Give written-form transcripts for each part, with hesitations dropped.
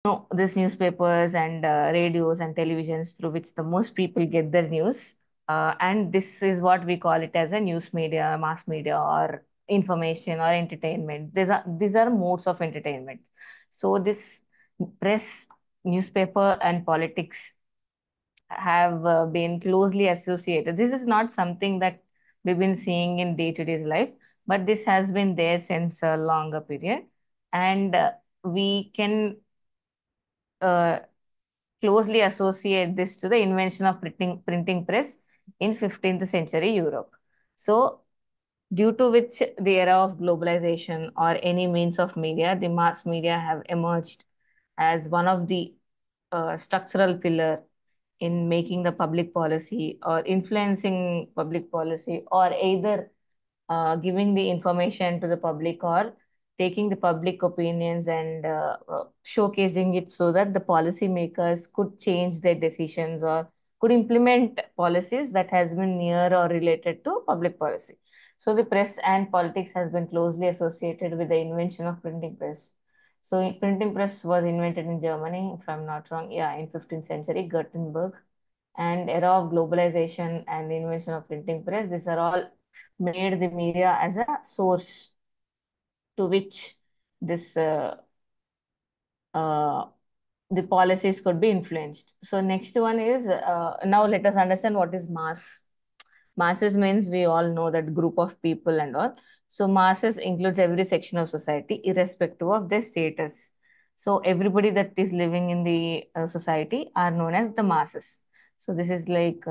No, these newspapers and radios and televisions through which the most people get their news. And this is what we call it as a news media, mass media, or information or entertainment. These are modes of entertainment. So this press, newspaper, and politics have been closely associated. This is not something that we've been seeing in day-to-day life, but this has been there since a longer period. And we can uh, closely associate this to the invention of printing press in 15th century Europe. So, due to which the era of globalization or any means of media, the mass media have emerged as one of the structural pillar in making the public policy or influencing public policy or either giving the information to the public or taking the public opinions and showcasing it so that the policymakers could change their decisions or could implement policies that has been near or related to public policy. So the press and politics has been closely associated with the invention of printing press. So printing press was invented in Germany, if I'm not wrong, yeah, in 15th century, Gutenberg. And era of globalization and invention of printing press, these are all made the media as a source to which this uh, the policies could be influenced. So next one is now let us understand what is mass. Masses means we all know that group of people and all. So masses includes every section of society irrespective of their status. So everybody that is living in the society are known as the masses. So this is like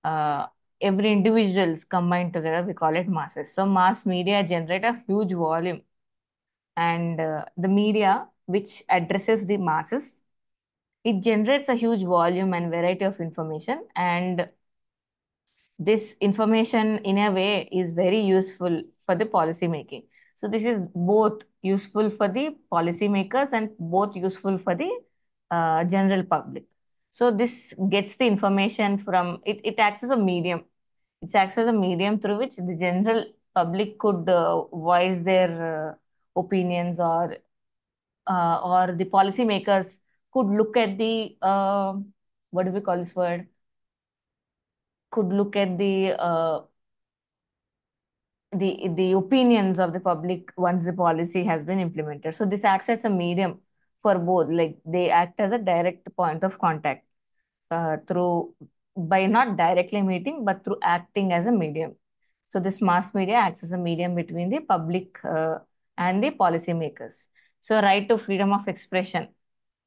uh, every individuals combined together, we call it masses. So mass media generate a huge volume, and the media which addresses the masses, it generates a huge volume and variety of information, and this information in a way is very useful for the policy making. So this is both useful for the policymakers and both useful for the general public. So this gets the information from it, it acts as a medium. It acts as a medium through which the general public could voice their opinions, or the policymakers could look at the what do we call this word? Could look at the opinions of the public once the policy has been implemented. So this acts as a medium for both. Like they act as a direct point of contact through by not directly meeting but through acting as a medium. So this mass media acts as a medium between the public and the policymakers. So right to freedom of expression.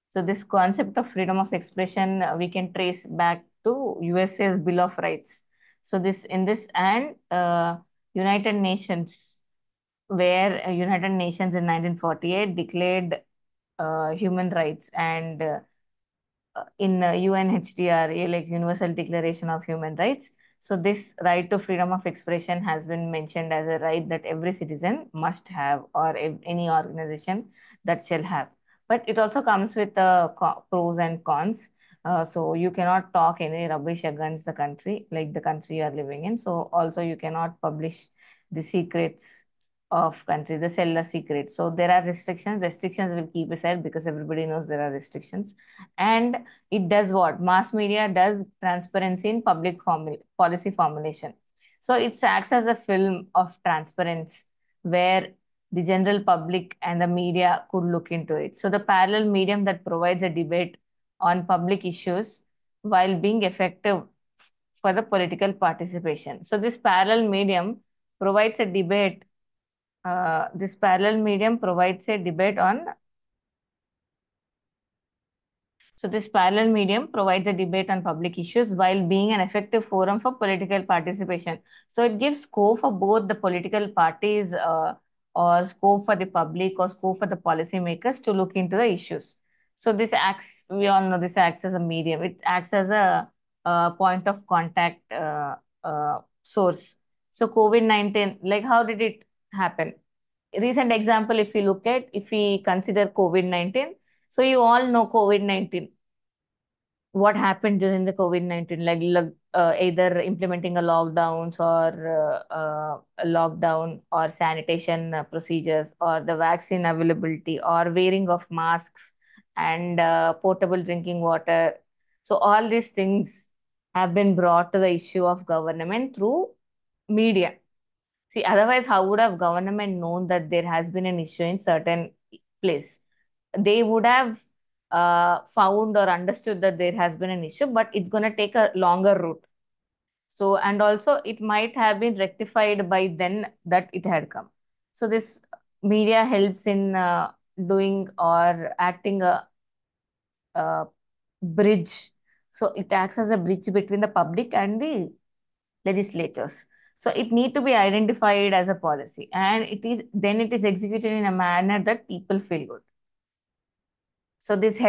So this concept of freedom of expression we can trace back to USA's Bill of Rights. So this in this and United Nations, where United Nations in 1948 declared human rights, and in UNHDR, like Universal Declaration of Human Rights. So this right to freedom of expression has been mentioned as a right that every citizen must have, or any organization that shall have. But it also comes with pros and cons. So you cannot talk any rubbish against the country, like the country you are living in. So also you cannot publish the secrets of country, the seller secrets. So there are restrictions. Restrictions will keep aside because everybody knows there are restrictions. And it does what? Mass media does transparency in public policy formulation. So it acts as a film of transparency where the general public and the media could look into it. So the parallel medium that provides a debate on public issues while being effective for the political participation. So this parallel medium provides a debate. This parallel medium provides a debate on So this parallel medium provides a debate on public issues while being an effective forum for political participation. So it gives scope for both the political parties or scope for the public or scope for the policymakers to look into the issues. So this acts, we all know this acts as a medium. It acts as a point of contact source. So COVID-19, like how did it happen? Recent example, if you look at, if we consider COVID-19, so you all know COVID-19. What happened during the COVID-19, like either implementing a lockdowns or a lockdown or sanitation procedures or the vaccine availability or wearing of masks and portable drinking water. So all these things have been brought to the issue of government through media. See, otherwise, how would have government known that there has been an issue in certain place? They would have found or understood that there has been an issue, but it's going to take a longer route. So, and also it might have been rectified by then that it had come. So, this media helps in doing or acting a bridge. So, it acts as a bridge between the public and the legislators. So, it need to be identified as a policy, and it is executed in a manner that people feel good. So, this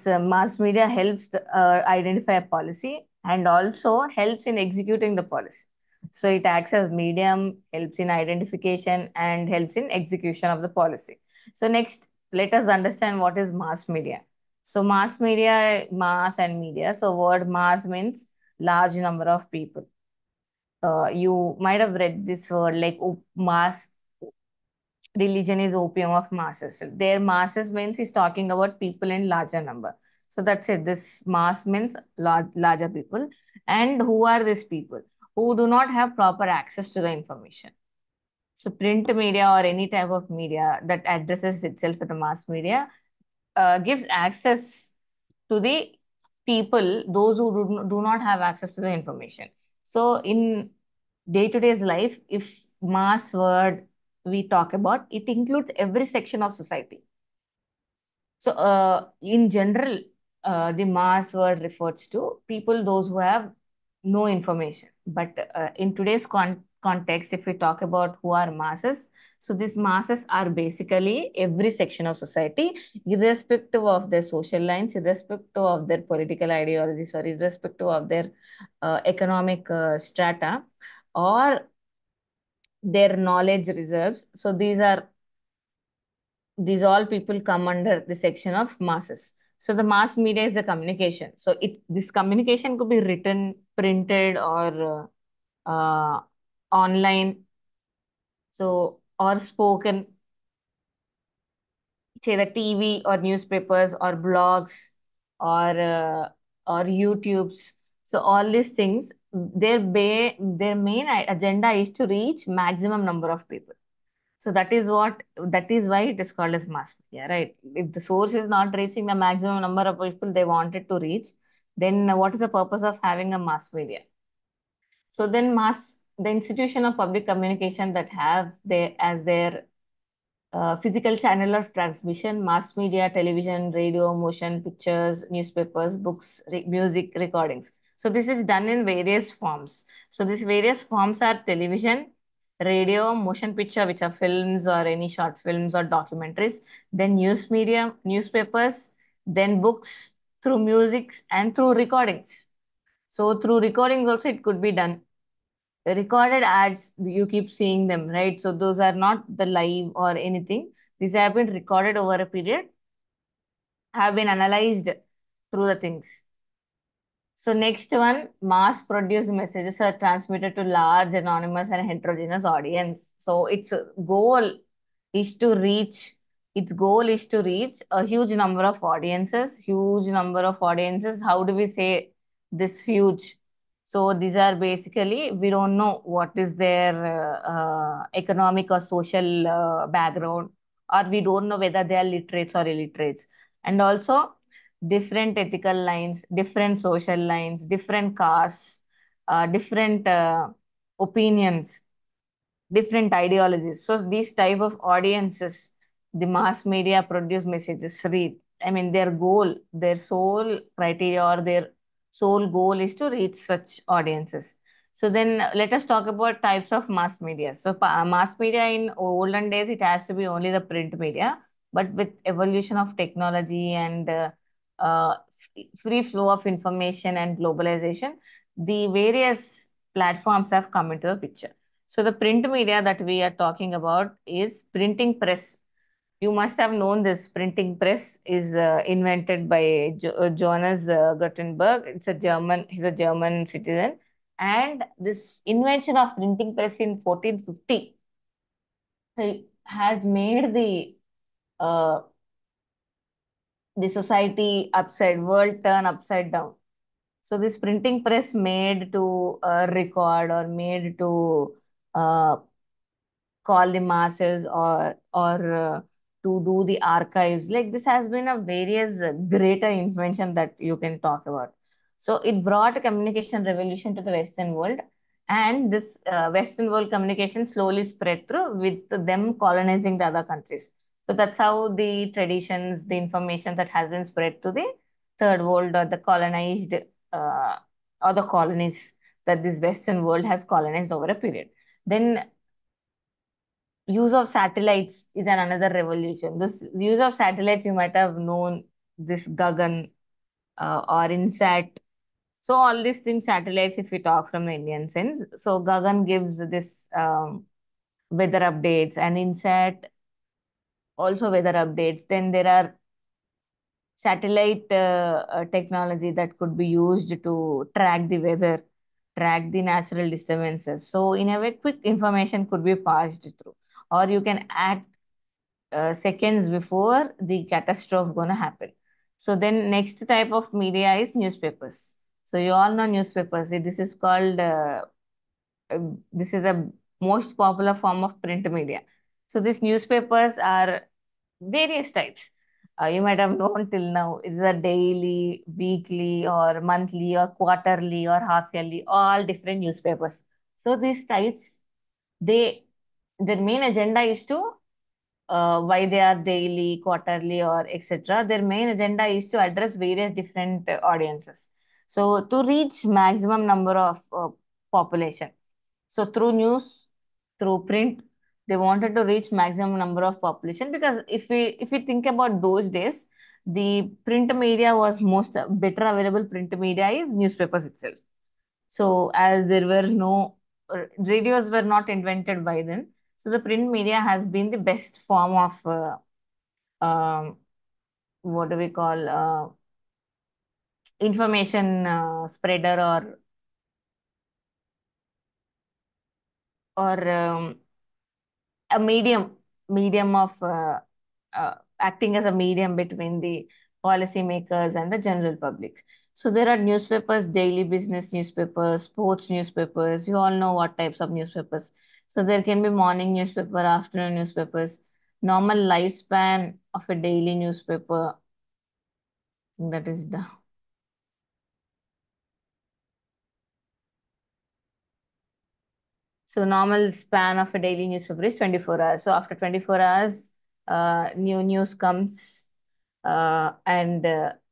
mass media helps identify a policy and also helps in executing the policy. So it acts as medium, helps in identification and helps in execution of the policy. So next, let us understand what is mass media. So mass media, mass and media. So word mass means large number of people. You might have read this word like mass. Religion is opium of masses. Their masses means he's talking about people in larger number. So that's it. This mass means larger people. And who are these people? Who do not have proper access to the information. So print media or any type of media that addresses itself as the mass media gives access to the people, those who do not have access to the information. So in day-to-day's life, if mass word we talk about, it includes every section of society. So in general, the mass word refers to people, those who have no information. But in today's context, if we talk about who are masses, so these masses are basically every section of society, irrespective of their social lines, irrespective of their political ideologies, or irrespective of their economic strata or their knowledge reserves. So these all people come under the section of masses. So the mass media is a communication. So this communication could be written, printed, or online. So or spoken, say the TV or newspapers or blogs or YouTubes. So all these things, their main agenda is to reach maximum number of people. So that is why it is called as mass media, right? If the source is not reaching the maximum number of people they wanted to reach, then what is the purpose of having a mass media? So then the institution of public communication that have their physical channel of transmission, mass media, television, radio, motion, pictures, newspapers, books, music, recordings. So this is done in various forms. So these various forms are television, radio, motion picture, which are films or any short films or documentaries, then news media, newspapers, then books, through music and through recordings. So through recordings also it could be done. Recorded ads, you keep seeing them, right? So those are not the live or anything. These have been recorded over a period, have been analyzed through the things. So next one, mass produced messages are transmitted to large, anonymous and heterogeneous audience. So is to reach, its goal is to reach a huge number of audiences, huge number of audiences. How do we say this huge? So these are basically, we don't know what is their economic or social background, or we don't know whether they are literates or illiterates. And also different ethical lines, different social lines, different castes, different opinions, different ideologies. So these type of audiences, the mass media produce messages, read. I mean, their goal, their sole criteria or their sole goal is to reach such audiences. So then let us talk about types of mass media. So mass media in olden days, it has to be only the print media, but with evolution of technology and free flow of information and globalization, the various platforms have come into the picture. So the print media that we are talking about is printing press. You must have known this. Printing press is invented by Johannes Gutenberg. He's a German citizen. And this invention of printing press in 1450 has made the uh, the society upside, world turn upside down. So this printing press made to record or made to uh, call the masses or to do the archives, like this has been a various greater invention that you can talk about. So it brought a communication revolution to the western world, and this western world communication slowly spread through with them colonizing the other countries. So that's how the traditions, the information that has been spread to the third world or the colonized uh, or the colonies that this western world has colonized over a period. Then use of satellites is another revolution. This use of satellites, you might have known this Gagan or INSAT. So all these things, satellites, if we talk from the Indian sense. So Gagan gives this weather updates, and INSAT also weather updates. Then there are satellite technology that could be used to track the weather, track the natural disturbances. So in a way, quick information could be passed through, or you can act seconds before the catastrophe gonna happen. So then next type of media is newspapers. So you all know newspapers. This is called this is the most popular form of print media. So these newspapers are various types. You might have known till now. It's a daily, weekly, or monthly, or quarterly, or half yearly, all different newspapers. So these types, they their main agenda is to why they are daily, quarterly, or etc. Their main agenda is to address various different audiences. So to reach maximum number of population. So through news, through print, they wanted to reach maximum number of population, because if we think about those days, the print media was most better available. Print media is newspapers itself. So as there were no radios were not invented by then, so the print media has been the best form of um, what do we call information spreader or a medium of acting as a medium between the policymakers and the general public. So there are newspapers, daily business newspapers, sports newspapers. You all know what types of newspapers. So there can be morning newspaper, afternoon newspapers, normal lifespan of a daily newspaper, that is the So normal span of a daily newspaper is 24 hours. So after 24 hours, new news comes and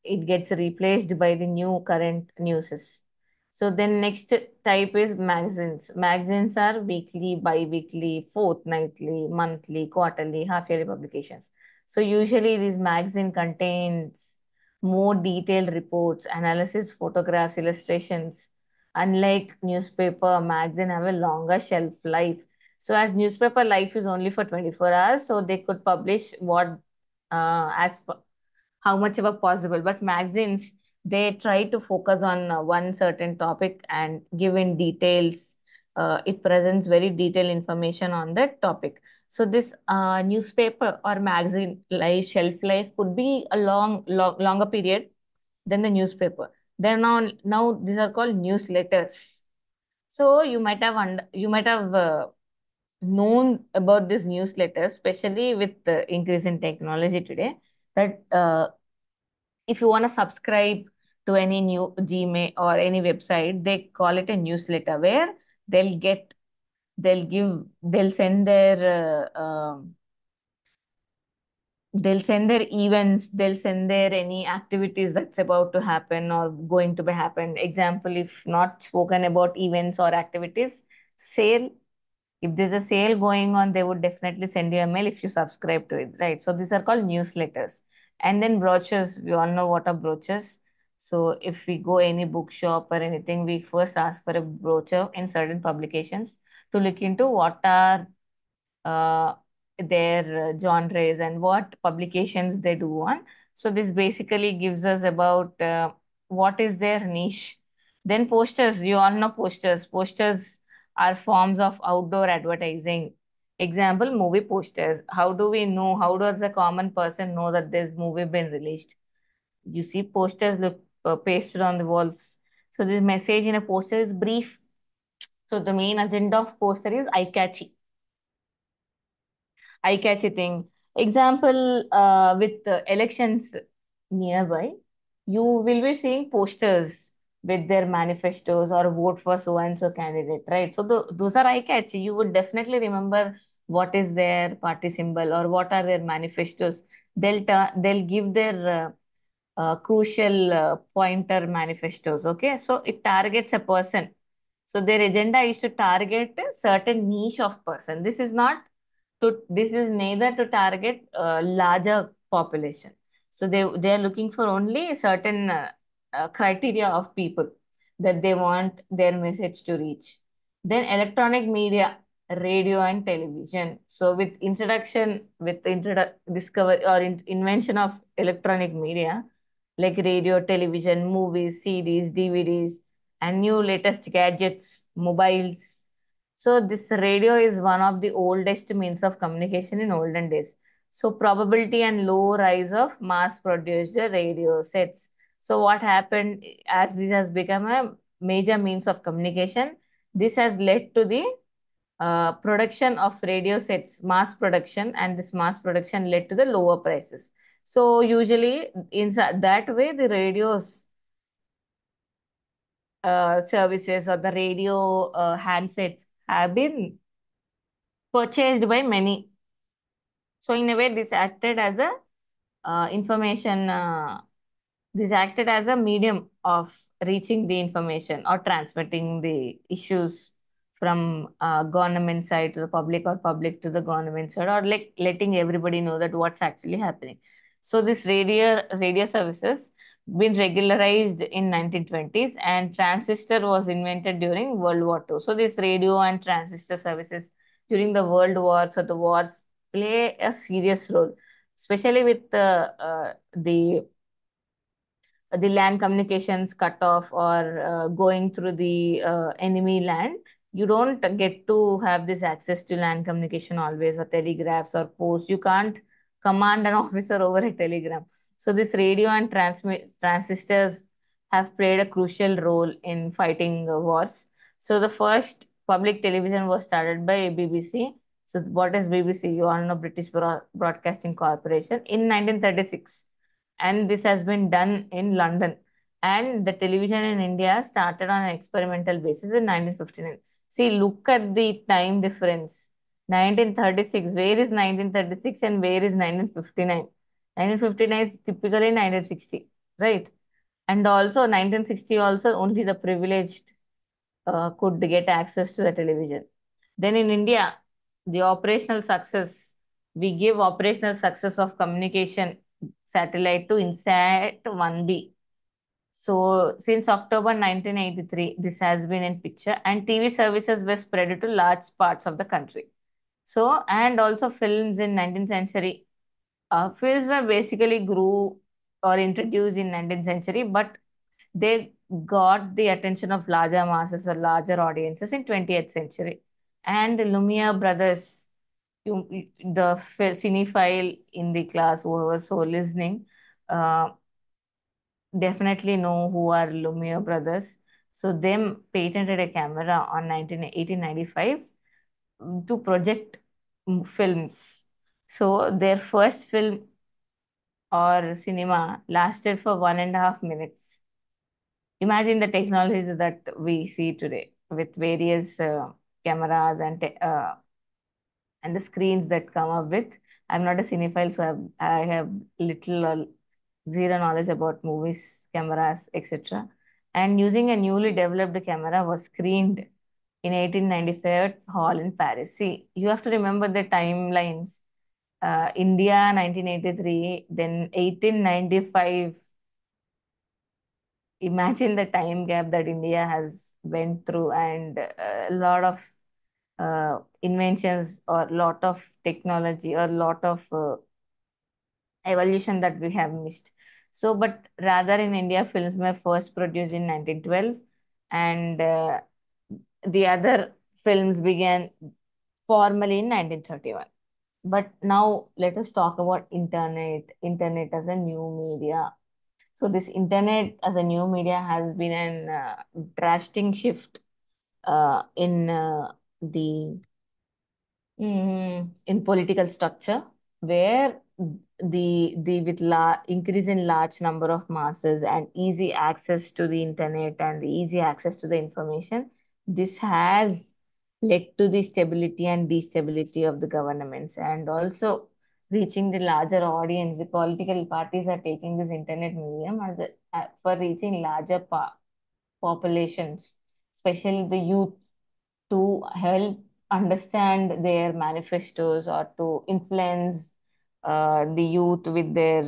it gets replaced by the new current newses. So then next type is magazines. Magazines are weekly, bi-weekly, fortnightly, monthly, quarterly, half-yearly publications. So usually this magazine contains more detailed reports, analysis, photographs, illustrations. Unlike newspaper, magazine have a longer shelf life. So as newspaper life is only for 24 hours, so they could publish what as how much ever possible. But magazines, they try to focus on one certain topic and give in details. It presents very detailed information on that topic. So this newspaper or magazine life shelf life could be a longer period than the newspaper. Then now these are called newsletters. So you might have known about this newsletter, especially with the increase in technology today, that if you want to subscribe to any new Gmail or any website, they call it a newsletter, where they'll get, they'll send their they'll send their events, they'll send their any activities that's about to happen or going to be happen. Example, if not spoken about events or activities, sale. If there's a sale going on, they would definitely send you a mail if you subscribe to it, right? So these are called newsletters. And then brochures, we all know what are brochures. So if we go any bookshop or anything, we first ask for a brochure in certain publications to look into what are uh, their genres and what publications they do on. So this basically gives us about what is their niche. Then posters, you all know posters. Posters are forms of outdoor advertising. Example, movie posters. How do we know? How does a common person know that there's movie been released? You see posters look pasted on the walls. So the message in a poster is brief. So the main agenda of poster is eye-catchy thing. Example, with the elections nearby, you will be seeing posters with their manifestos or vote for so and so candidate, right? So those are eye-catchy. You would definitely remember what is their party symbol or what are their manifestos. They'll give their crucial pointer manifestos. Okay, so it targets a person. So their agenda is to target a certain niche of person. This is neither to target larger population. So they are looking for only certain criteria of people that they want their message to reach. Then electronic media, radio and television. So with discover or invention of electronic media like radio, television, movies, CDs, DVDs, and new latest gadgets, mobiles. So this radio is one of the oldest means of communication in olden days. So probability and low rise of mass-produced radio sets. So what happened as this has become a major means of communication, this has led to the production of radio sets, mass production, and this mass production led to the lower prices. So usually in that way, the radios services or the radio handsets have been purchased by many. So in a way, this acted as a information. This acted as a medium of reaching the information or transmitting the issues from government side to the public or public to the government side, or like letting everybody know that what's actually happening. So this radio services been regularized in 1920s, and transistor was invented during World War II. So this radio and transistor services during the World War, so the wars play a serious role, especially with the land communications cut off or going through the enemy land. You don't get to have this access to land communication always, or telegraphs or posts. You can't command an officer over a telegram. So this radio and transistors have played a crucial role in fighting wars. So the first public television was started by BBC. So what is BBC? You all know, British Broadcasting Corporation, in 1936, and this has been done in London. And the television in India started on an experimental basis in 1959. See, look at the time difference. 1936, where is 1936 and where is 1959? 1959 is typically 1960, right? And also 1960 also only the privileged could get access to the television. Then in India, the operational success, we give operational success of communication satellite to INSAT 1B. So since October 1983, this has been in picture, and TV services were spread to large parts of the country. So, and also films in 19th century. Films were basically grew or introduced in 19th century, but they got the attention of larger masses or larger audiences in 20th century. And Lumiere brothers, the cinephile in the class who was so listening, uh, definitely know who are Lumiere brothers. So them patented a camera on 1895 to project films. So their first film or cinema lasted for 1.5 minutes. Imagine the technology that we see today with various cameras and the screens that come up with. I'm not a cinephile, so I have little or zero knowledge about movies, cameras, etc. And using a newly developed camera was screened in 1895 at Hall in Paris. See, you have to remember the timelines. India 1983, then 1895. Imagine the time gap that India has went through, and a lot of inventions or lot of technology or lot of evolution that we have missed. So, but rather in India, films were first produced in 1912, and the other films began formally in 1931. But now let us talk about internet as a new media. So this internet as a new media has been an drastic shift in the in political structure, where the with increase in large number of masses and easy access to the internet and the easy access to the information, this has led to the stability and destability of the governments, and also reaching the larger audience. The political parties are taking this internet medium as for reaching larger populations, especially the youth, to help understand their manifestos or to influence the youth with their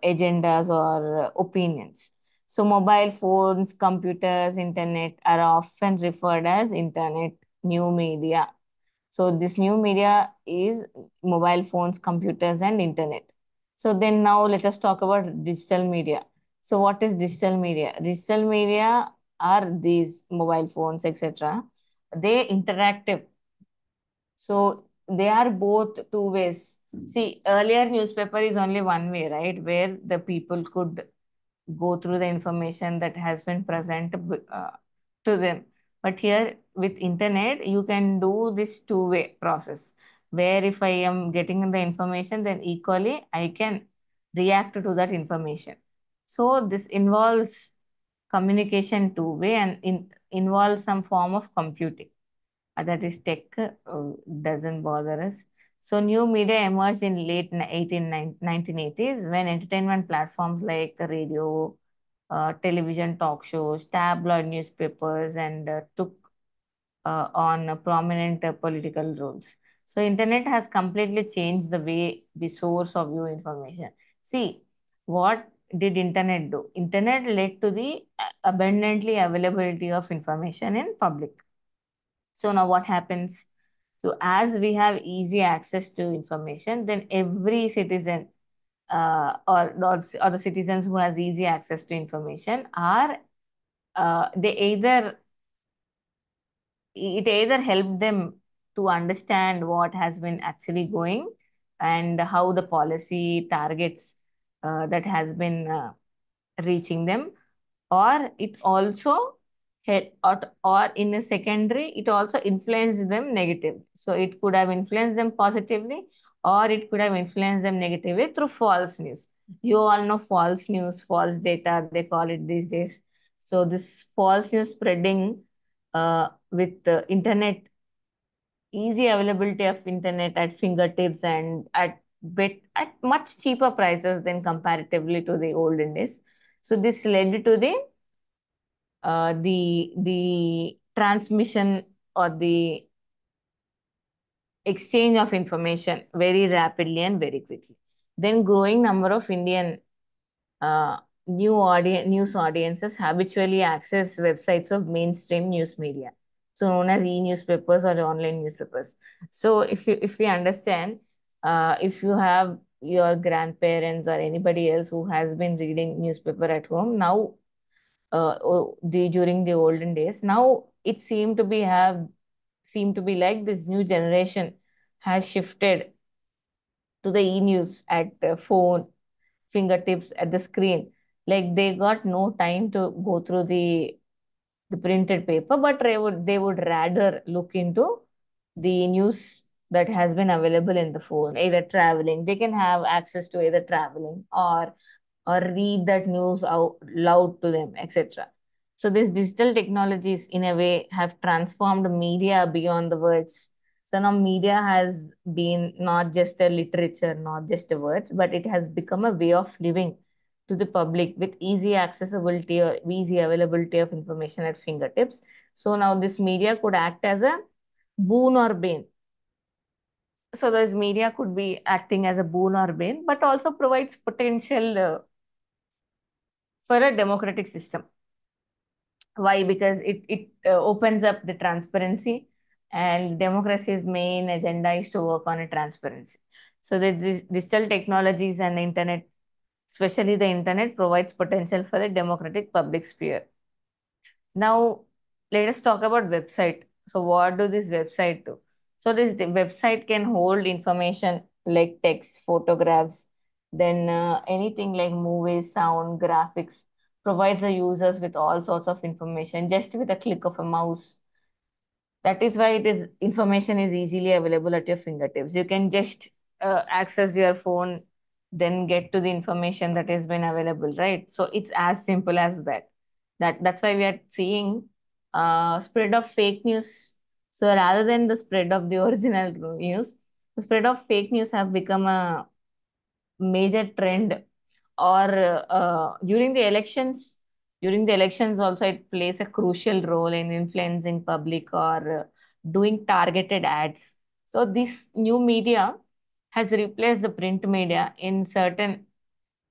agendas or opinions. So, mobile phones, computers, internet are often referred as internet new media. So, this new media is mobile phones, computers, and internet. So, then now let us talk about digital media. So, what is digital media? Digital media are these mobile phones, etc. They interactive, so they are both two ways. See, earlier newspaper is only one way, right, where the people could go through the information that has been present to them. But here with internet you can do this two-way process, where if I am getting the information, then equally I can react to that information. So this involves communication two-way and involves some form of computing. That is tech, doesn't bother us. So new media emerged in late 1980s, when entertainment platforms like radio, television talk shows, tabloid newspapers, and took on prominent political roles. So internet has completely changed the way we source or view information. See, what did internet do? Internet led to the abundantly availability of information in public. So now what happens? So as we have easy access to information, then every citizen or the citizens who has easy access to information are they either it either help them to understand what has been actually going and how the policy targets that has been reaching them, or it also help, or in a secondary it also influenced them negatively. So it could have influenced them positively, or it could have influenced them negatively through false news. You all know false news, false data, they call it these days. So this false news spreading with the internet, easy availability of internet at fingertips and at much cheaper prices than comparatively to the olden days. So this led to the transmission or the exchange of information very rapidly and very quickly. Then growing number of Indian uh, news audiences habitually access websites of mainstream news media, so known as e-newspapers or online newspapers. So if we understand, if you have your grandparents or anybody else who has been reading newspaper at home now, during the olden days, now it seemed to be like this new generation has shifted to the e-news at phone fingertips at the screen. Like they got no time to go through the printed paper, but they would rather look into the news that has been available in the phone, either traveling. They can have access to either traveling or read that news out loud to them, etc. So these digital technologies, in a way, have transformed media beyond the words. So now media has been not just a literature, not just a words, but it has become a way of living to the public with easy accessibility or easy availability of information at fingertips. So now this media could act as a boon or bane. So this media could be acting as a boon or bane, but also provides potential for a democratic system. Why? Because it opens up the transparency, and democracy's main agenda is to work on a transparency. So this digital technologies and the internet, especially the internet, provides potential for a democratic public sphere. Now, let us talk about website. So what do this website do? So this the website can hold information like text, photographs, Then anything like movies, sound, graphics provides the users with all sorts of information just with a click of a mouse. That is why it is information is easily available at your fingertips. You can just access your phone, then get to the information that has been available, right? So it's as simple as that. That's why we are seeing spread of fake news. So rather than the spread of the original news, the spread of fake news have become a major trend. Or during the elections also it plays a crucial role in influencing public or doing targeted ads. So this new media has replaced the print media in certain,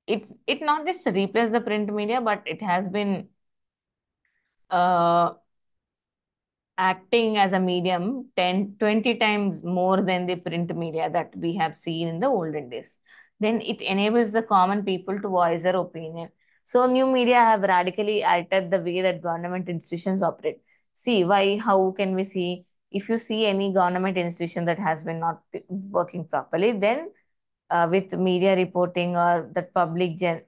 it not just replaced the print media, but it has been uh, acting as a medium 10, 20 times more than the print media that we have seen in the olden days. Then it enables the common people to voice their opinion. So new media have radically altered the way that government institutions operate. See, why, how can we see, if you see any government institution that has been not working properly, then with media reporting or that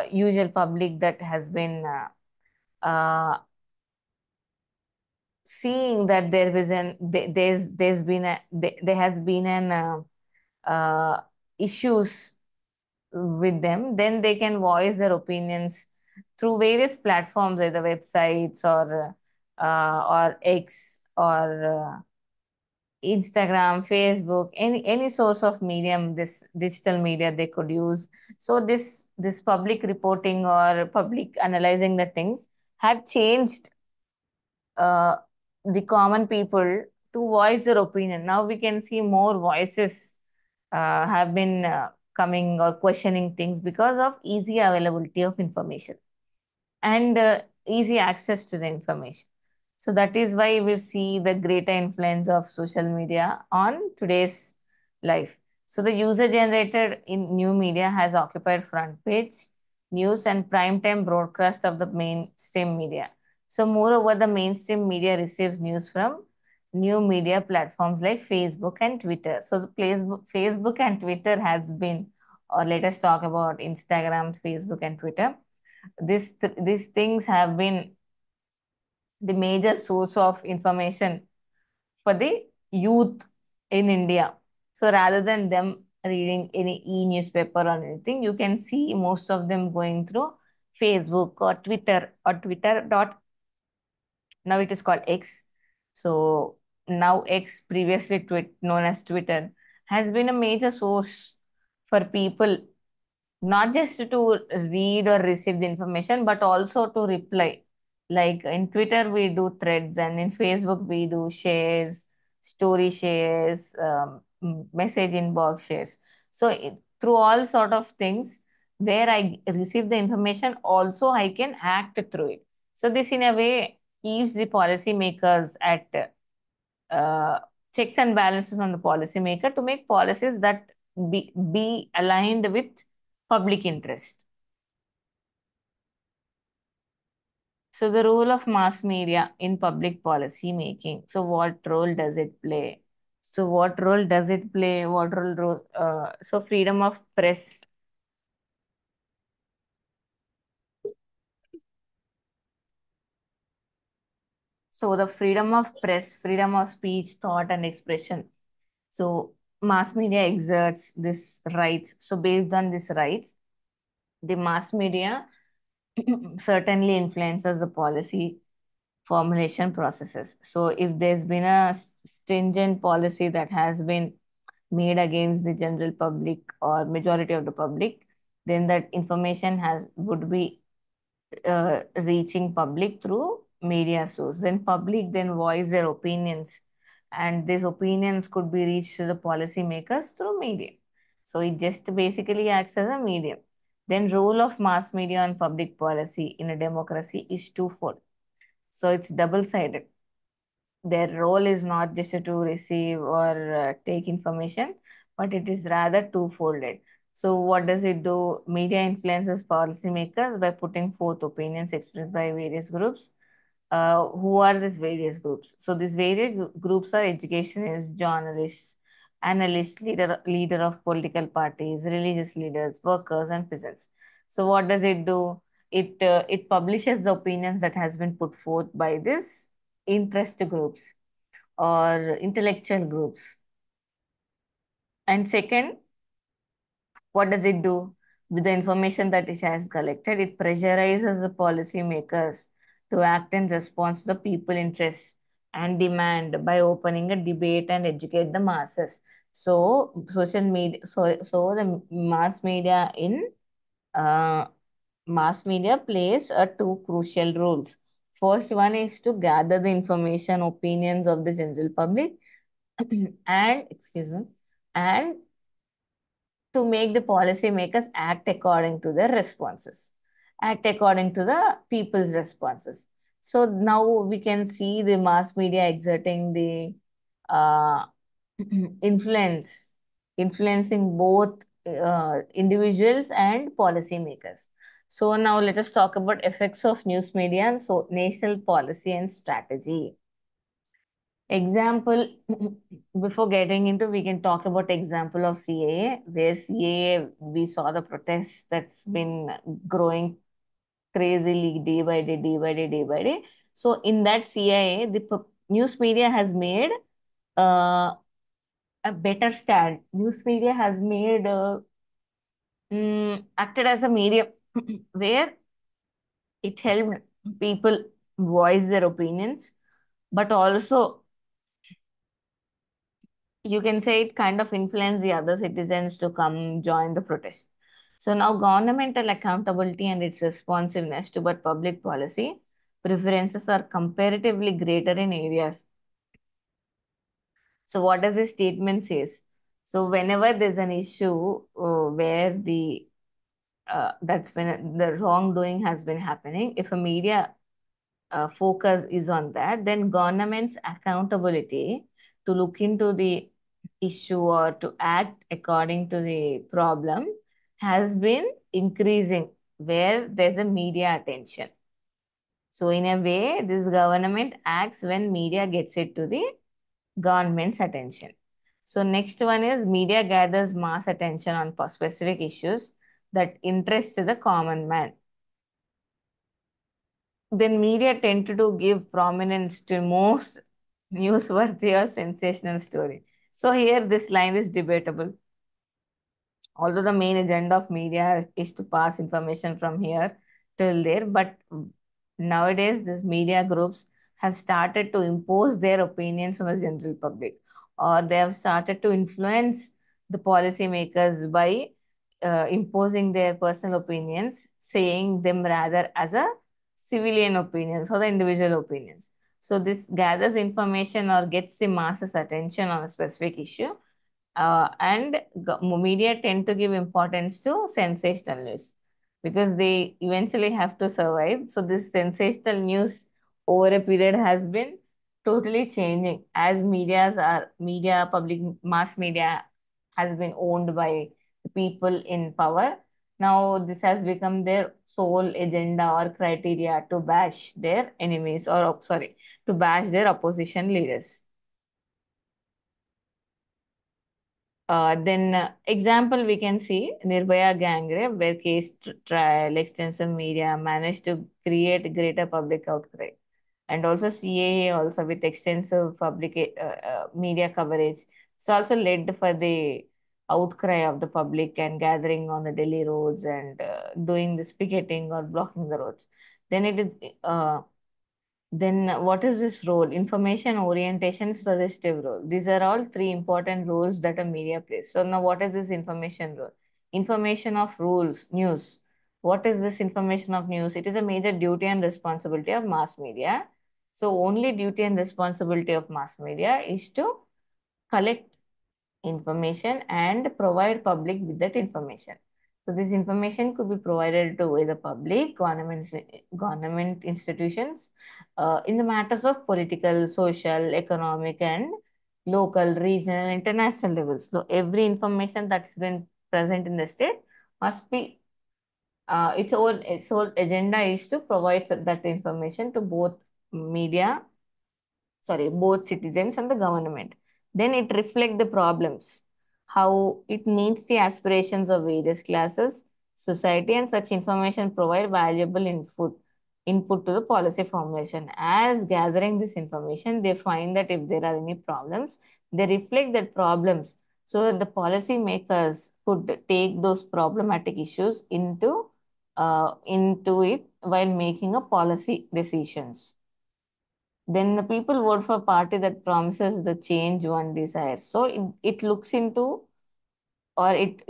usual public that has been seeing that there's been there has been an issues with them, then they can voice their opinions through various platforms, either websites or X or Instagram, Facebook, any source of medium, this digital media they could use. So this public reporting or public analyzing the things have changed the common people to voice their opinion. Now we can see more voices have been coming or questioning things because of easy availability of information and easy access to the information. So that is why we see the greater influence of social media on today's life. So the user generated in new media has occupied front page news and prime time broadcast of the mainstream media. So moreover, the mainstream media receives news from new media platforms like Facebook and Twitter. So the Facebook and Twitter has been, or let us talk about Instagram, Facebook, and Twitter. These things have been the major source of information for the youth in India. So rather than them reading any e-newspaper or anything, you can see most of them going through Facebook or Twitter dot, now it is called X. So now X, previously known as Twitter, has been a major source for people not just to read or receive the information, but also to reply. Like in Twitter, we do threads, and in Facebook, we do shares, story shares, message inbox shares. So through all sort of things where I receive the information, also I can act through it. So this in a way keeps the policymakers at uh, checks and balances on the policymaker to make policies that be aligned with public interest. So the role of mass media in public policy making. So what role does it play? So what role does it play? So freedom of press. So the freedom of press, freedom of speech, thought, and expression. So mass media exerts this rights. So based on these rights, the mass media certainly influences the policy formulation processes. So if there's been a stringent policy that has been made against the general public or majority of the public, then that information has would be reaching public through media source. Then public then voice their opinions, and these opinions could be reached to the policymakers through media. So it just basically acts as a medium. Then role of mass media on public policy in a democracy is twofold. So it's double-sided. Their role is not just to receive or take information, but it is rather two-folded. So what does it do? Media influences policymakers by putting forth opinions expressed by various groups. Who are these various groups? So these various groups are educationists, journalists, analysts, leader of political parties, religious leaders, workers, and peasants. So what does it do? It publishes the opinions that has been put forth by this interest groups or intellectual groups. And second, what does it do with the information that it has collected? It pressurizes the policymakers to act in response to the people interests and demand by opening a debate and educate the masses. So social media, so the uh, mass media plays a two crucial roles. First one is to gather the information, opinions of the general public, and excuse me, and to make the policymakers act according to their responses, act according to the people's responses. So now we can see the mass media exerting the uh, influence, influencing both individuals and policymakers. So now let us talk about effects of news media and so national policy and strategy. Example, before getting into, we can talk about example of CAA, where CAA, we saw the protests that's been growing crazily day by day, day by day, day by day. So in that CIA, the news media has made uh, a better stand. News media has made, acted as a medium where it helped people voice their opinions, but also you can say it kind of influenced the other citizens to come join the protest. So now governmental accountability and its responsiveness to but public policy preferences are comparatively greater in areas. So what does this statement says? So whenever there's an issue where the that's been the wrongdoing has been happening, if a media focus is on that, then government's accountability to look into the issue or to act according to the problem has been increasing where there's a media attention. So in a way, this government acts when media gets it to the government's attention. So next one is media gathers mass attention on specific issues that interest the common man. Then media tend to give prominence to most newsworthy or sensational story. So here this line is debatable. Although the main agenda of media is to pass information from here till there, but nowadays these media groups have started to impose their opinions on the general public, or they have started to influence the policymakers by imposing their personal opinions, saying them rather as a civilian opinions or the individual opinions. So this gathers information or gets the masses attention on a specific issue, and media tend to give importance to sensational news because they eventually have to survive. So this sensational news over a period has been totally changing as public mass media has been owned by the people in power. Now this has become their sole agenda or criteria to bash their enemies, or sorry, to bash their opposition leaders. Then example we can see Nirbhaya gang rape, where case trial, extensive media managed to create greater public outcry, and also CAA also with extensive public media coverage. It's also led for the outcry of the public and gathering on the Delhi roads and doing this picketing or blocking the roads. Then it is then what is this role? Information orientation, suggestive role. These are all three important roles that a media plays. So now what is this information role? Information of rules, news. What is this information of news? It is a major duty and responsibility of mass media. So only duty and responsibility of mass media is to collect information and provide public with that information. So this information could be provided to the public, government institutions, in the matters of political, social, economic, and local, regional, international levels. So every information that's been present in the state must be its whole agenda is to provide that information to both media, sorry, both citizens and the government. Then it reflects the problems, how it meets the aspirations of various classes, society, and such information provide valuable input to the policy formulation. As gathering this information, they find that if there are any problems, they reflect that problems so that the policy makers could take those problematic issues into it while making a policy decisions. Then the people vote for party that promises the change one desires. So it looks into, or it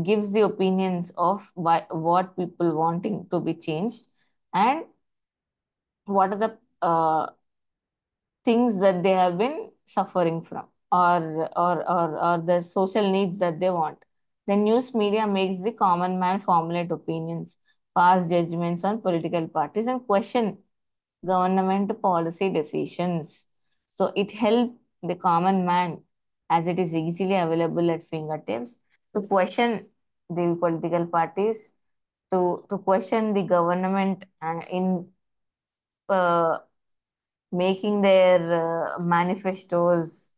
gives the opinions of what people wanting to be changed, and what are the things that they have been suffering from, or the social needs that they want. The news media makes the common man formulate opinions, pass judgments on political parties, and question government policy decisions. So it helps the common man, as it is easily available at fingertips, to question the political parties, to question the government in uh, making their manifestos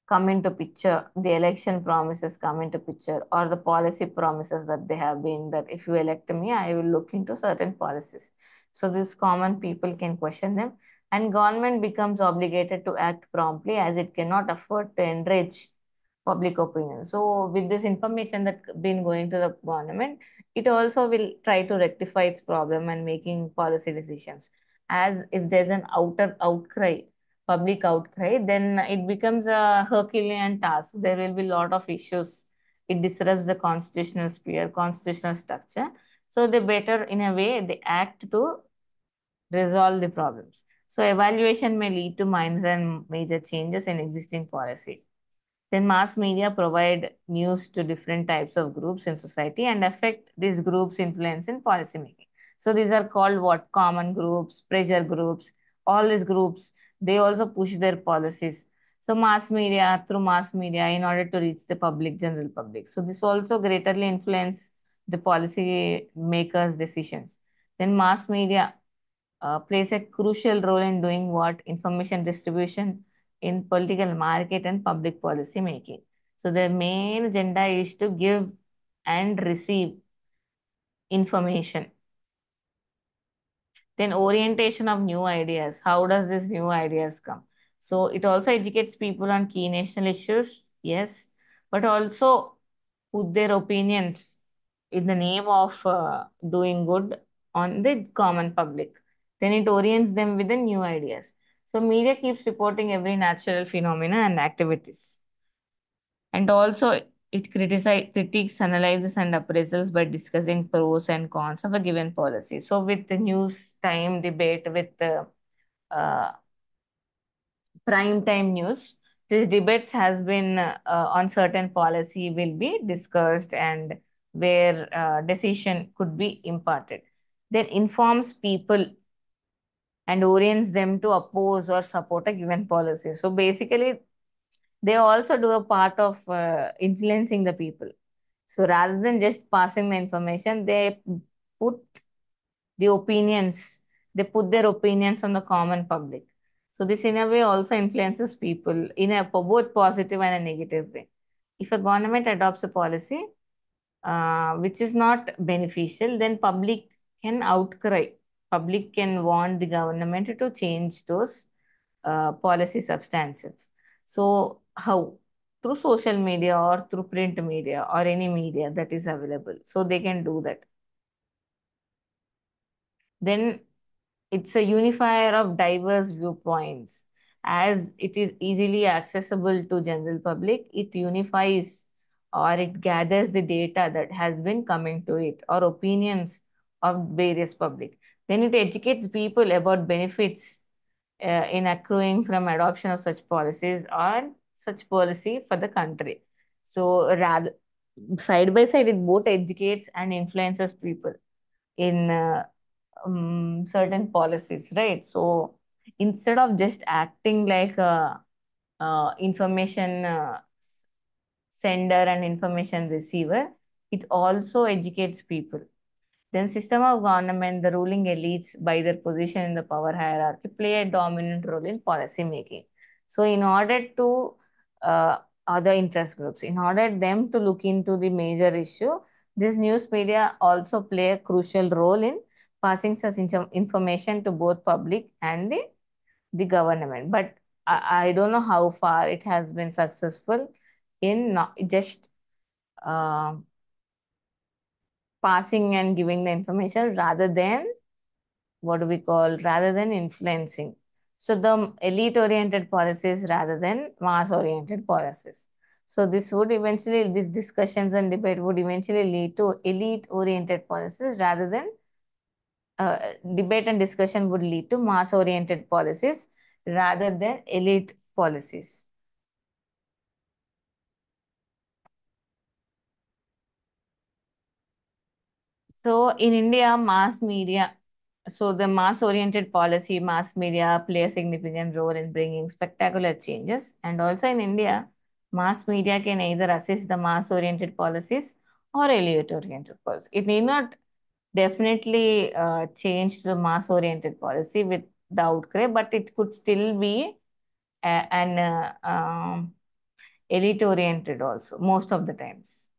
come into picture, the election promises come into picture, or the policy promises that they have been, that if you elect me, I will look into certain policies. So these common people can question them, and government becomes obligated to act promptly as it cannot afford to enrich public opinion. So with this information that been going to the government, it also will try to rectify its problem and making policy decisions. As if there's an outcry, public outcry, then it becomes a Herculean task. There will be a lot of issues. It disrupts the constitutional sphere, constitutional structure. So they better, in a way, they act to resolve the problems. So evaluation may lead to minor and major changes in existing policy. Then mass media provide news to different types of groups in society and affect these groups' influence in policy making. So these are called what? Common groups, pressure groups, all these groups, they also push their policies. So through mass media, in order to reach the public, general public. So this also greatly influence the policy makers' decisions. Then mass media plays a crucial role in doing what? Information distribution in political market and public policy making. So the main agenda is to give and receive information. Then orientation of new ideas. How does this new ideas come? So it also educates people on key national issues, yes, but also put their opinions in the name of doing good on the common public. Then it orients them with the new ideas. So media keeps reporting every natural phenomena and activities. And also it critiques, analyzes, and appraisals by discussing pros and cons of a given policy. So with the news time debate, with the uh, prime time news, this debates has been on certain policy will be discussed, and where decision could be imparted. Then informs people and orients them to oppose or support a given policy. So basically, they also do a part of influencing the people. So rather than just passing the information, put the opinions, they put their opinions on the common public. So this in a way also influences people in a both positive and a negative way. If a government adopts a policy which is not beneficial, then public can outcry. Public can want the government to change those policy substances. So how? Through social media or through print media or any media that is available. So they can do that. Then it's a unifier of diverse viewpoints. As it is easily accessible to general public, it unifies or it gathers the data that has been coming to it, or opinions of various public. Then it educates people about benefits in accruing from adoption of such policies or such policy for the country. So rather, side by side, it both educates and influences people in certain policies, right? So instead of just acting like a information sender and information receiver, it also educates people. Then system of government, the ruling elites by their position in the power hierarchy play a dominant role in policy making. So in order to uh, other interest groups. In order them to look into the major issue, this news media also play a crucial role in passing such information to both public and the government. But I don't know how far it has been successful in not just uh, passing and giving the information rather than what do we call rather than influencing. So the elite oriented policies rather than mass oriented policies. So these discussions and debate would eventually lead to elite oriented policies rather than uh, debate and discussion would lead to mass oriented policies rather than elite policies. So in India, the mass oriented policy, mass media play a significant role in bringing spectacular changes. And also in India, mass media can either assist the mass oriented policies or elite oriented policies. It need not definitely change the mass oriented policy with the outcry, but it could still be an elite oriented also, most of the times.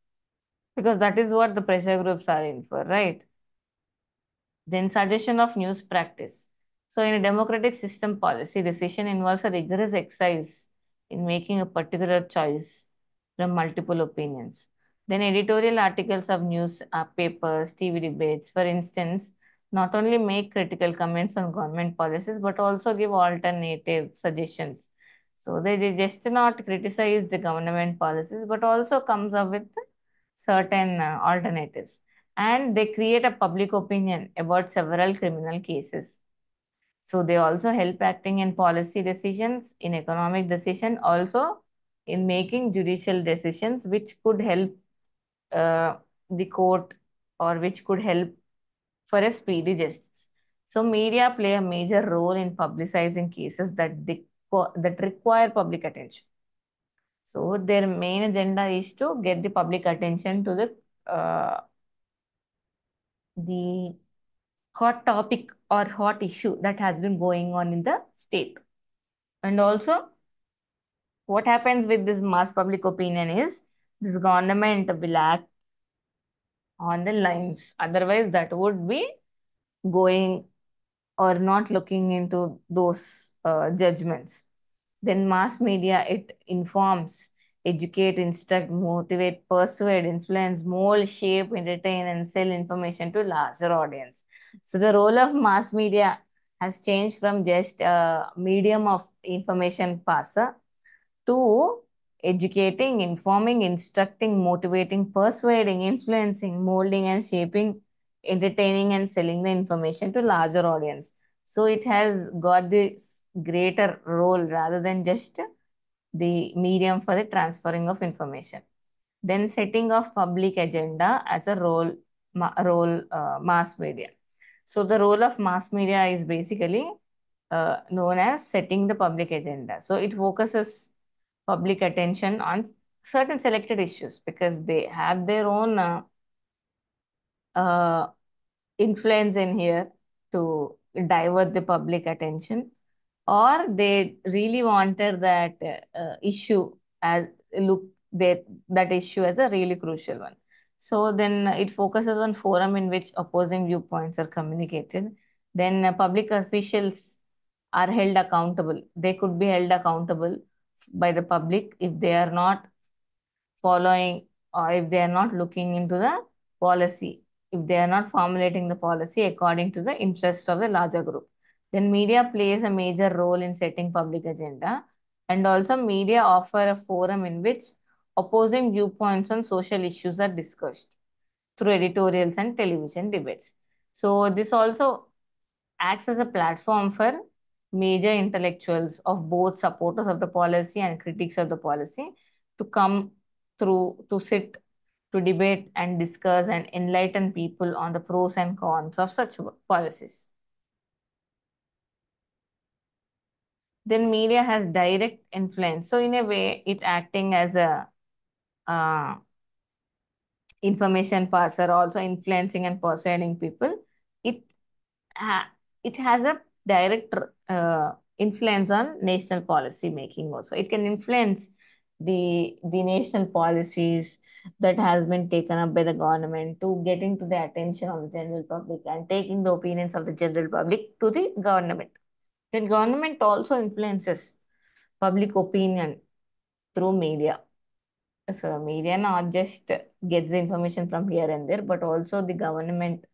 Because that is what the pressure groups are in for, right? Then suggestion of news practice. So in a democratic system, policy decision involves a rigorous exercise in making a particular choice from multiple opinions. Then editorial articles of news papers, TV debates, for instance, not only make critical comments on government policies, but also give alternative suggestions. So they just not criticize the government policies, but also comes up with certain alternatives, and they create a public opinion about several criminal cases. So they also help acting in policy decisions, in economic decision, also in making judicial decisions, which could help uh, the court or which could help for a speedy justice. So media play a major role in publicizing cases that require public attention. So their main agenda is to get the public attention to the hot topic or hot issue that has been going on in the state. And also, what happens with this mass public opinion is this government will act on the lines. Otherwise, that would be going or not looking into those judgments. Then mass media, it informs, educate, instruct, motivate, persuade, influence, mold, shape, entertain, and sell information to larger audience. So the role of mass media has changed from just a medium of information passer to educating, informing, instructing, motivating, persuading, influencing, molding, and shaping, entertaining, and selling the information to larger audience. So it has got this greater role rather than just the medium for the transferring of information. Then setting of public agenda as a mass media. So the role of mass media is basically known as setting the public agenda. So it focuses public attention on certain selected issues because they have their own uh, influence in here to divert the public attention, or they really wanted that issue as look that issue as a really crucial one. So then it focuses on forum in which opposing viewpoints are communicated. Then public officials are held accountable. They could be held accountable by the public if they are not following or if they are not looking into the policy, if they are not formulating the policy according to the interest of the larger group. Then media plays a major role in setting public agenda, and also media offer a forum in which opposing viewpoints on social issues are discussed through editorials and television debates. So this also acts as a platform for major intellectuals of both supporters of the policy and critics of the policy to come through to sit to debate and discuss and enlighten people on the pros and cons of such policies. Then media has direct influence. So in a way, it acting as a uh, information passer, also influencing and persuading people. It ha it has a direct influence on national policy making also. It can influence the national policies that has been taken up by the government to getting to the attention of the general public and taking the opinions of the general public to the government. Then government also influences public opinion through media. So media not just gets the information from here and there, but also the government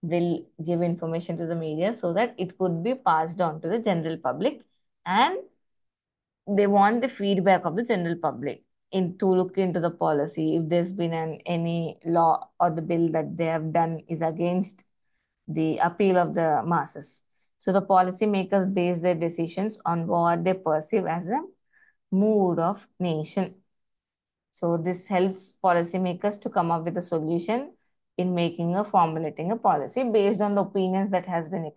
will give information to the media so that it could be passed on to the general public, and they want the feedback of the general public in to look into the policy if there's been any law or the bill that they have done is against the appeal of the masses. So the policymakers base their decisions on what they perceive as a mood of nation. So this helps policymakers to come up with a solution in making or formulating a policy based on the opinions that has been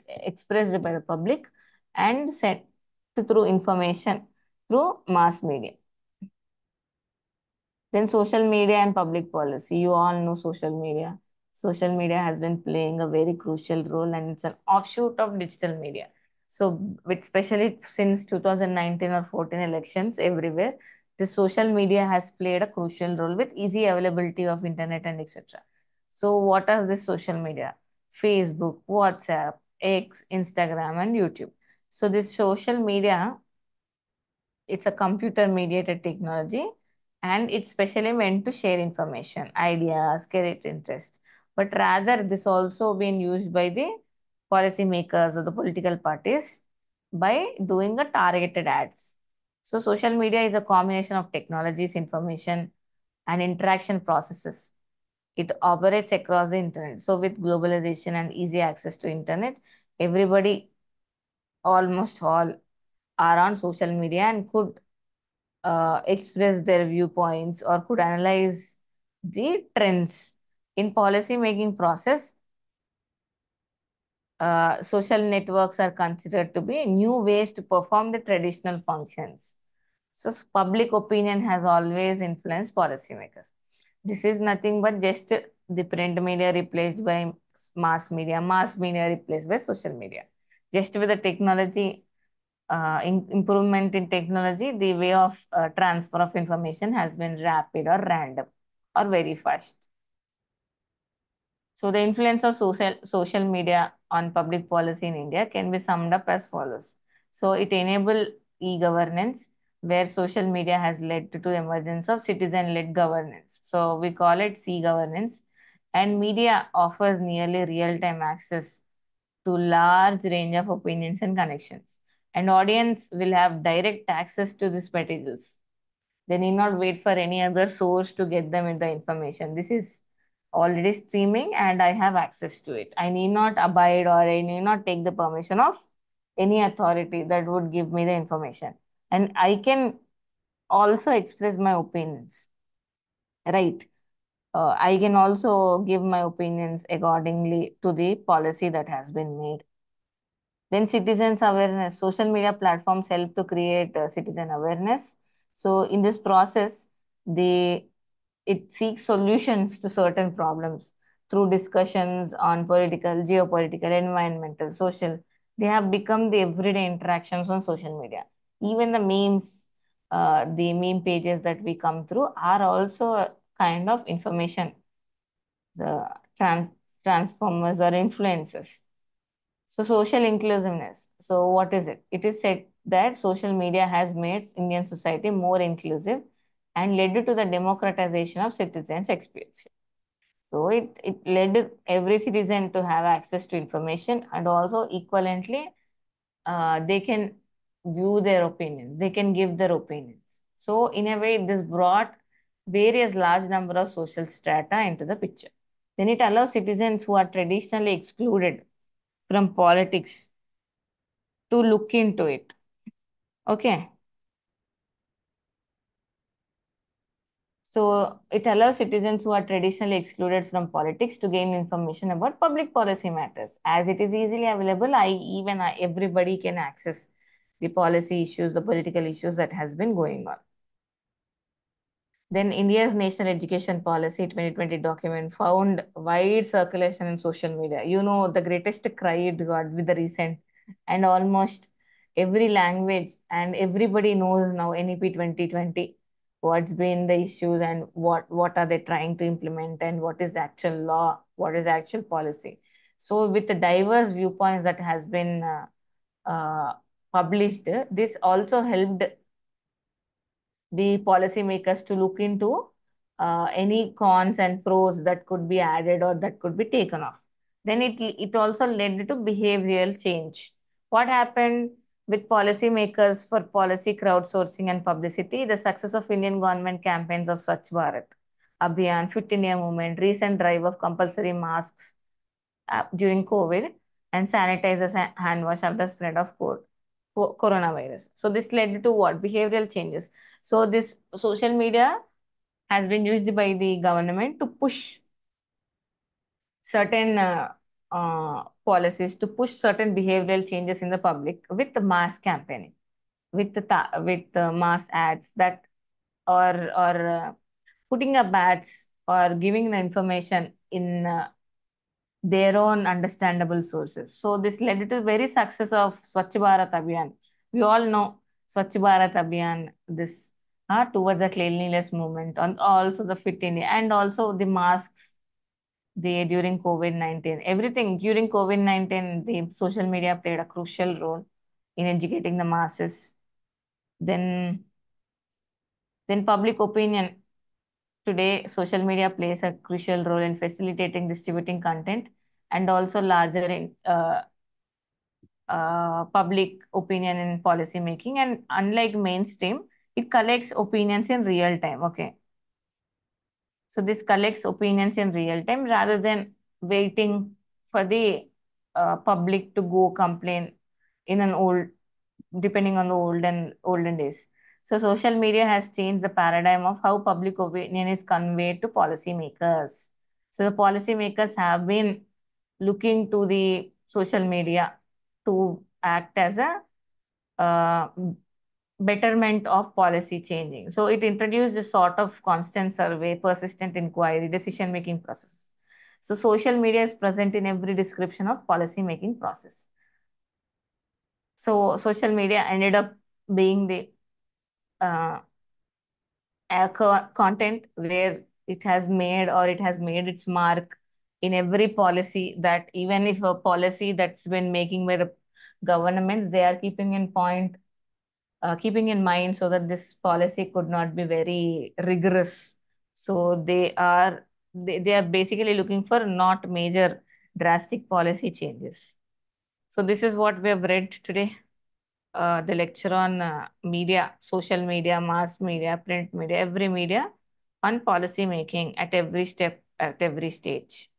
expressed by the public and sent through information through mass media. Then social media and public policy. You all know social media. Social media has been playing a very crucial role, and it's an offshoot of digital media. So, especially since 2019 or 14 elections everywhere, the social media has played a crucial role with easy availability of internet and etc. So, what are this social media? Facebook, WhatsApp, X, Instagram, and YouTube. So, this social media, it's a computer mediated technology, and it's specially meant to share information, ideas, career interest. But rather, this also been used by the policymakers or the political parties by doing a targeted ads. So social media is a combination of technologies, information, and interaction processes. It operates across the internet. So with globalization and easy access to internet, everybody, almost all, are on social media and could express their viewpoints or could analyze the trends in policy making process. Social networks are considered to be new ways to perform the traditional functions. So public opinion has always influenced policymakers. This is nothing but just the print media replaced by mass media replaced by social media. Just with the technology improvement in technology, the way of transfer of information has been rapid or random or very fast. So the influence of social media on public policy in India can be summed up as follows. So it enable e-governance, where social media has led to the emergence of citizen-led governance. So we call it C-governance, and media offers nearly real-time access to large range of opinions and connections. And audience will have direct access to these materials. They need not wait for any other source to get them in the information. This is already streaming and I have access to it. I need not abide or I need not take the permission of any authority that would give me the information. And I can also express my opinions, right? I can also give my opinions accordingly to the policy that has been made. Then citizens awareness. Social media platforms help to create citizen awareness. So in this process, they it seeks solutions to certain problems through discussions on political, geopolitical, environmental, social. They have become the everyday interactions on social media. Even the meme pages that we come through are also a kind of information, the transformers or influencers. So social inclusiveness. So what is it? It is said that social media has made Indian society more inclusive and led to the democratization of citizens' experience. So it led every citizen to have access to information, and also equivalently, they can view their opinion. They can give their opinions. So in a way, this brought various large number of social strata into the picture. Then it allows citizens who are traditionally excluded from politics to look into it. Okay. So it allows citizens who are traditionally excluded from politics to gain information about public policy matters. As it is easily available, everybody can access the policy issues, the political issues that has been going on. Then India's National Education Policy 2020 document found wide circulation in social media. You know, the greatest cry it got with the recent, and almost every language and everybody knows now NEP 2020. what's been the issues, and what are they trying to implement, and what is the actual law, what is the actual policy. So with the diverse viewpoints that has been published, this also helped the policymakers to look into any cons and pros that could be added or that could be taken off. Then it also led to behavioral change. What happened with policymakers for policy crowdsourcing and publicity? The success of Indian government campaigns of Swachh Bharat Abhiyan, Fit India movement, recent drive of compulsory masks during COVID, and sanitizers and hand wash after spread of coronavirus. So this led to what? Behavioral changes. So this social media has been used by the government to push certain policies, to push certain behavioral changes in the public with the mass campaigning, with the mass ads that, or putting up ads or giving the information in their own understandable sources. So this led to very success of Swachh Bharat Abhiyan. We all know Swachh Bharat Abhiyan, this towards the cleanliness movement, and also the Fit India, and also the masks. They during COVID-19, everything during COVID-19, the social media played a crucial role in educating the masses. Then, then public opinion. Today, social media plays a crucial role in facilitating distributing content and also larger in public opinion in policy making. And unlike mainstream, it collects opinions in real time. Okay. So this collects opinions in real time rather than waiting for the public to go complain in an old, depending on the olden days. So social media has changed the paradigm of how public opinion is conveyed to policymakers. So the policymakers have been looking to the social media to act as a uh, betterment of policy changing. So it introduced a sort of constant survey, persistent inquiry, decision making process. So social media is present in every description of policy making process. So social media ended up being the uh, content where it has made its mark in every policy, that even if a policy that's been making by the governments, they are keeping in mind so that this policy could not be very rigorous. So they are basically looking for not major drastic policy changes. So this is what we have read today. The lecture on media, social media, mass media, print media, every media, on policy making at every step, at every stage.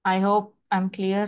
I hope I'm clear.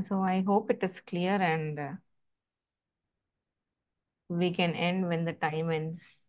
So I hope it is clear, and we can end when the time ends.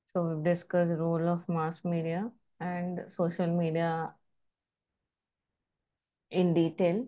So we've discussed role of mass media and social media in detail.